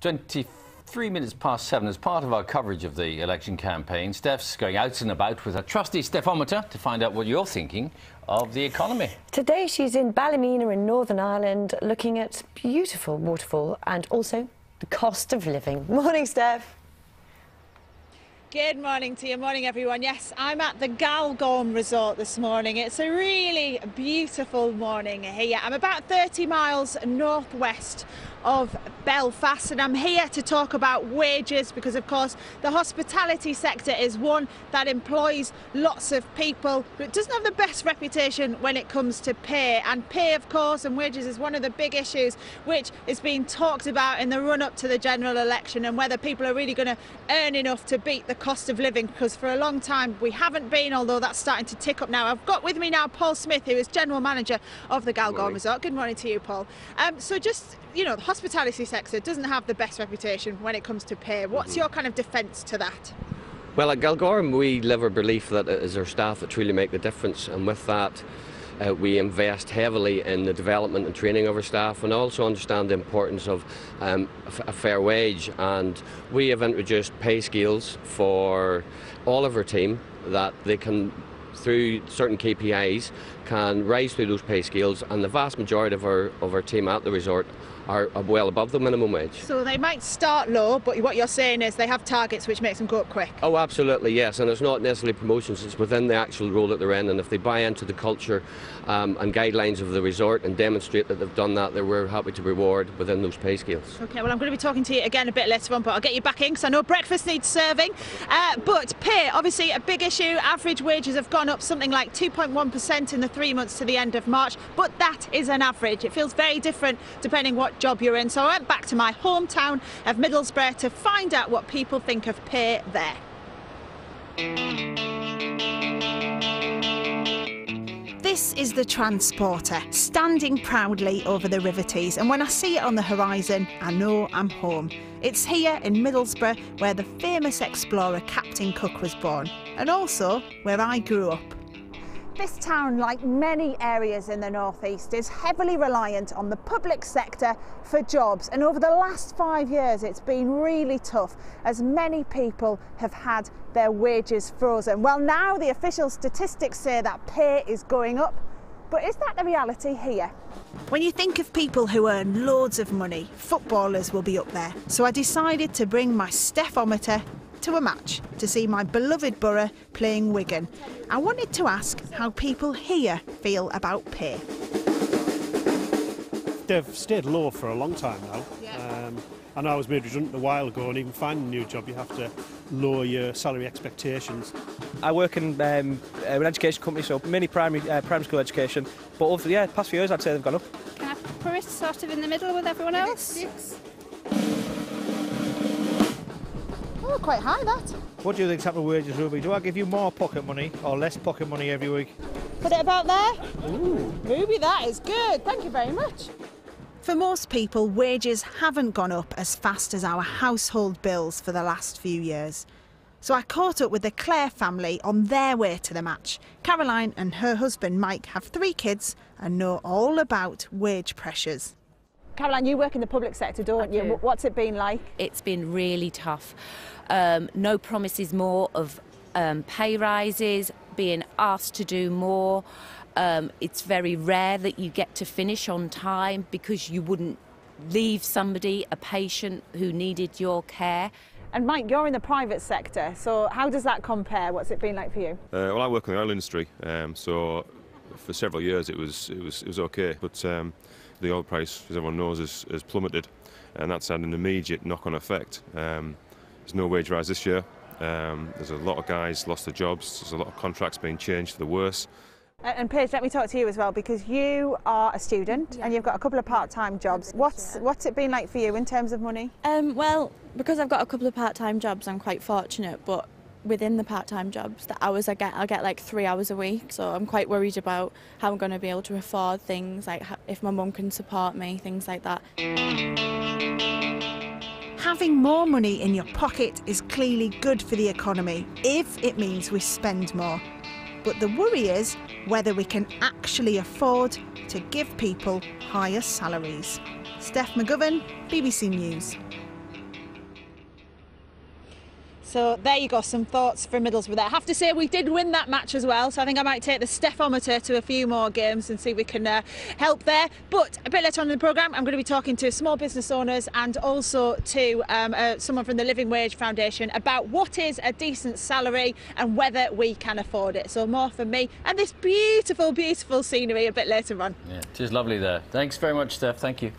23 minutes past 7. As part of our coverage of the election campaign, Steph's going out and about with a trusty Stephometer to find out what you're thinking of the economy. Today she's in Ballymena in Northern Ireland looking at beautiful waterfall and also the cost of living. Morning, Steph. Good morning to you. Morning, everyone. Yes, I'm at the Galgorm resort this morning. It's a really beautiful morning here. I'm about 30 miles northwest of Belfast, and I'm here to talk about wages because, of course, the hospitality sector is one that employs lots of people, but it doesn't have the best reputation when it comes to pay. And pay, of course, and wages is one of the big issues which is being talked about in the run-up to the general election, and whether people are really going to earn enough to beat the cost of living, because for a long time we haven't been, although that's starting to tick up now. I've got with me now Paul Smyth, who is General Manager of the Galgorm Resort. Good morning to you, Paul. So just, you know, the hospitality sector doesn't have the best reputation when it comes to pay. What's your kind of defence to that? Well, at Galgorm we live our belief that it is our staff that truly make the difference, and with that we invest heavily in the development and training of our staff, and also understand the importance of a fair wage. And we have introduced pay scales for all of our team that they can, through certain KPIs, can rise through those pay scales, and the vast majority of our team at the resort are well above the minimum wage. So they might start low, but what you're saying is they have targets which makes them go up quick. Oh, absolutely, yes, and it's not necessarily promotions, it's within the actual role that they're in, and if they buy into the culture and guidelines of the resort and demonstrate that they've done that, then we're happy to reward within those pay scales. Okay, well, I'm going to be talking to you again a bit later on, but I'll get you back in because I know breakfast needs serving. But pay, obviously a big issue. Average wages have gone up something like 2.1% in the 3 months to the end of March, but that is an average. It feels very different depending what job you're in. So I went back to my hometown of Middlesbrough to find out what people think of pay there. This is the Transporter, standing proudly over the River Tees, and when I see it on the horizon, I know I'm home. It's here in Middlesbrough where the famous explorer Captain Cook was born, and also where I grew up. This town, like many areas in the northeast, is heavily reliant on the public sector for jobs, and over the last 5 years it's been really tough as many people have had their wages frozen. Well, now the official statistics say that pay is going up, but is that the reality here? When you think of people who earn loads of money, footballers will be up there, so I decided to bring my Stephometer to a match to see my beloved borough playing Wigan. I wanted to ask how people here feel about pay. They've stayed low for a long time now. I know I was made redundant a while ago, and even finding a new job you have to lower your salary expectations. I work in an education company, so mainly primary school education, but over the past few years I'd say they've gone up. Can I put it sort of in the middle with everyone else? Oh, quite high, that. What do you think's happening with wages, Ruby? Do I give you more pocket money or less pocket money every week? Put it about there. Ooh. Ruby, that is good. Thank you very much. For most people, wages haven't gone up as fast as our household bills for the last few years. So I caught up with the Clare family on their way to the match. Caroline and her husband Mike have 3 kids and know all about wage pressures. Caroline, you work in the public sector, don't you? What's it been like? It's been really tough. No promises more of pay rises, being asked to do more. It's very rare that you get to finish on time because you wouldn't leave somebody, a patient who needed your care. And Mike, you're in the private sector, so how does that compare? What's it been like for you? Well, I work in the oil industry, so for several years it was okay, but the oil price, as everyone knows, has plummeted, and that's had an immediate knock-on effect. There's no wage rise this year. There's a lot of guys lost their jobs. There's a lot of contracts being changed for the worse. And Paige, let me talk to you as well, because you are a student and you've got a couple of part-time jobs. What's it been like for you in terms of money? Well, because I've got a couple of part-time jobs, I'm quite fortunate, but within the part-time jobs, the hours I'll get like 3 hours a week, so I'm quite worried about how I'm going to be able to afford things, like if my mum can support me, things like that. Having more money in your pocket is clearly good for the economy, if it means we spend more. But the worry is whether we can actually afford to give people higher salaries. Steph McGovern, BBC News. So there you go, some thoughts from Middlesbrough there. I have to say we did win that match as well, so I think I might take the Stephometer to a few more games and see if we can help there. But a bit later on in the programme, I'm going to be talking to small business owners and also to someone from the Living Wage Foundation about what is a decent salary and whether we can afford it. So more from me and this beautiful, beautiful scenery a bit later on. Yeah, it is lovely there. Thanks very much, Steph. Thank you.